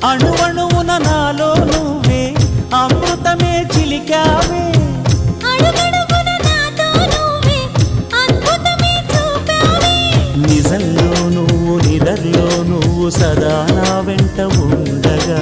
అణువణువున నాలో నువ్వే అమృతమే చిలికావే నిజంలో నువ్వు నిదర్లో నువ్వు సదా నా వెంట ఉండగా